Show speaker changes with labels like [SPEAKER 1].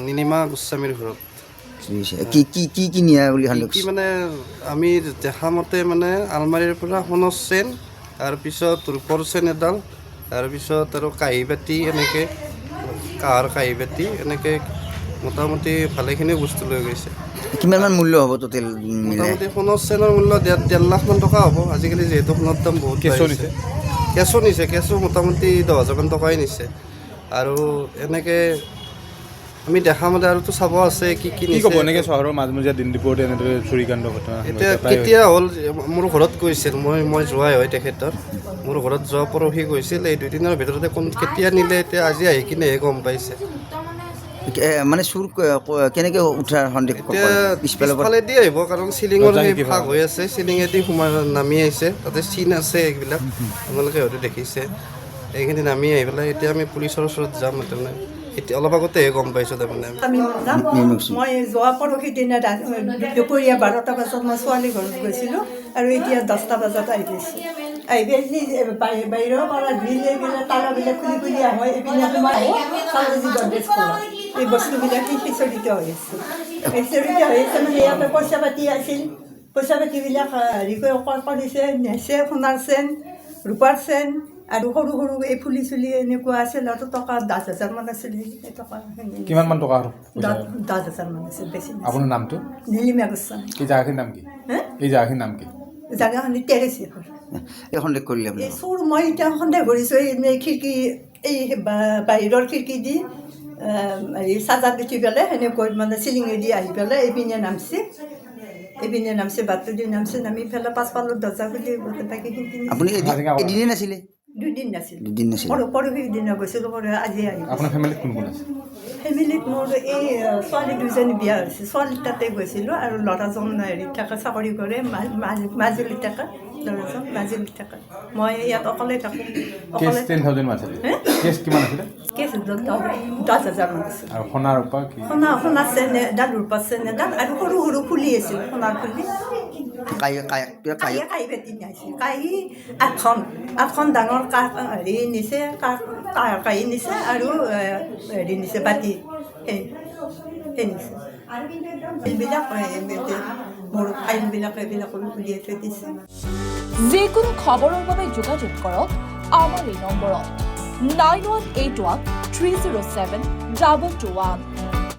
[SPEAKER 1] নীলিমা গোস্বামীৰ ঘৰত
[SPEAKER 2] কি নিয়া বুলি
[SPEAKER 1] কি মানে আমি দেখা মতে মানে আলমাৰীৰ পৰা সোণৰ চেন তাৰপিছত ৰূপৰ চেন এডাল তাৰপিছত আৰু কাঁহী বাতি এনেকৈ কাঁহৰ কাঁহী বাতি এনেকৈ মোটামুটি ভালেখিনি বস্তু লৈ গৈছে।
[SPEAKER 2] কিমানমান মূল্য হ'ব টোটেল
[SPEAKER 1] মোটামুটি সোণৰ চেনৰ মূল্য 1.5 লাখমান টকা হ'ব। আজিকালি যিহেতু সোণৰ দাম বহুত বাঢ়িছে। কেঁচো মোটামুটি 10,000 টকাই নিছে। আৰু এনেকৈ আমি দেখা মতে আৰুতো চাব আছে কি
[SPEAKER 3] ক'ব এনেকৈ চহৰৰ মাজমজিয়া দিন দুপৰতে এনেদৰে চুৰিকাণ্ড ঘটনা
[SPEAKER 1] এতিয়া কেতিয়া হ'ল মোৰ ঘৰত কৈছিল মই যোৱাই হয় তেখেতৰ মোৰ ঘৰত যোৱা পৰহি কৈছিল এই 2 দিনৰ ভিতৰতে কেতিয়া নিলে এতিয়া আজি আহি কিনেহে গম পাইছে।
[SPEAKER 2] মানে চুৰ কেনেকৈ উঠাৰ সন্দেহ
[SPEAKER 1] এতিয়া পিছফালেদি আহিব কাৰণ চিলিঙৰ সেই ভাগ হৈ আছে চিলিঙেদি নামি আহিছে তাতে চিন আছে এইবিলাক আপোনালোকে হয়তো দেখিছে এইখিনি নামি আহি পেলাই এতিয়া আমি পুলিচৰ ওচৰত যাম তাৰমানে এতিয়া অলপ আগতেহে গম পাইছোঁ তাৰমানে
[SPEAKER 4] মই যোৱা পৰহি দিনা দুপৰীয়া 12টা বজাত মই ছোৱালীৰ ঘৰত গৈছিলোঁ আৰু এতিয়া 10টা বজাত আহি পাইছোঁ। আহি পাইছি বাহিৰৰ পৰা গ্ৰিল এইবিলাক তালাবিলাক খুলি আহোঁ এইপিনে সোমাই আহোঁ চালজি গডৰেজ খোলা এই বস্তুবিলাক সিঁচৰিত হৈ আছে মানে ইয়াতে পইচা পাতি আছিল পইচা পাতিবিলাক হেৰি কৰিছে নেচে সোণাৰ চেন ৰূপাৰ চেন আৰু সৰু সৰু এই ফুলি চুলি এনেকুৱা আছিল আৰু টকা 10,000 মান আছিল সেই টকা
[SPEAKER 3] কিমানমান টকা
[SPEAKER 4] 10,000 মান আছিল বেছি
[SPEAKER 3] আপোনাৰ নামটো
[SPEAKER 4] নীলিমা গোস্বামী
[SPEAKER 3] এই জাগাখিনিৰ নাম কি এই জাগাখিনিৰ নাম কি
[SPEAKER 4] জাগাখিনি টেৰেছে
[SPEAKER 2] সন্দেহ কৰিলে আপুনি
[SPEAKER 4] এই চোৰ মই এতিয়া সন্দেহ কৰিছোঁ এই খিৰিকী এই বাহিৰৰ খিৰিকী দি হেৰি চাৰ্জাৰ দি পেলাই সেনেকৈ মানে চিলিঙেদি আহি পেলাই এইপিনে নামছে বাটটো দি নামছে নামি পেলাই পাছফালৰ দৰ্জা খুলি বাকীখিনি
[SPEAKER 2] আপুনি এদিনেই নাছিলে
[SPEAKER 4] 2 দিন নাছিল পৰহি দিনা গৈছিলোঁ আজি আহি
[SPEAKER 3] আপোনাৰ ফেমিলিত কোন কোন আছে
[SPEAKER 4] ফেমিলিত মোৰ এই ছোৱালী 2জনী বিয়া হৈছে ছোৱালী তাতে গৈছিলোঁ আৰু ল'ৰাজন হেৰিত থাকে চাকৰি কৰে মাজুলীত থাকে ল'ৰাজন মাজুলীত থাকে মই ইয়াত অকলে থাকোঁ অকলে
[SPEAKER 3] 10,000 আছিলে কেছ কিমান আছিলে
[SPEAKER 4] কেছ 10,000 মান আছিল
[SPEAKER 3] আৰু সোণা ৰূপা কি
[SPEAKER 4] সোণাৰ চেন এডাল ৰূপাৰ চেন এডাল আৰু সৰু সৰু ফুলি আছিল সোণাৰ ফুলি কাঁহী বাতি নিছিল কাঁহী 8খন ডাঙৰ হেৰি নিছে কাঁহী নিছে আৰু হেৰি নিছে বাতি সেই নিছে এইবিলাক মোৰ ফাইলবিলাক এইবিলাক উলিয়াই থৈ দিছে।
[SPEAKER 5] যিকোনো খবৰৰ বাবে যোগাযোগ কৰক আমাৰ এই নম্বৰত 9181 307 221।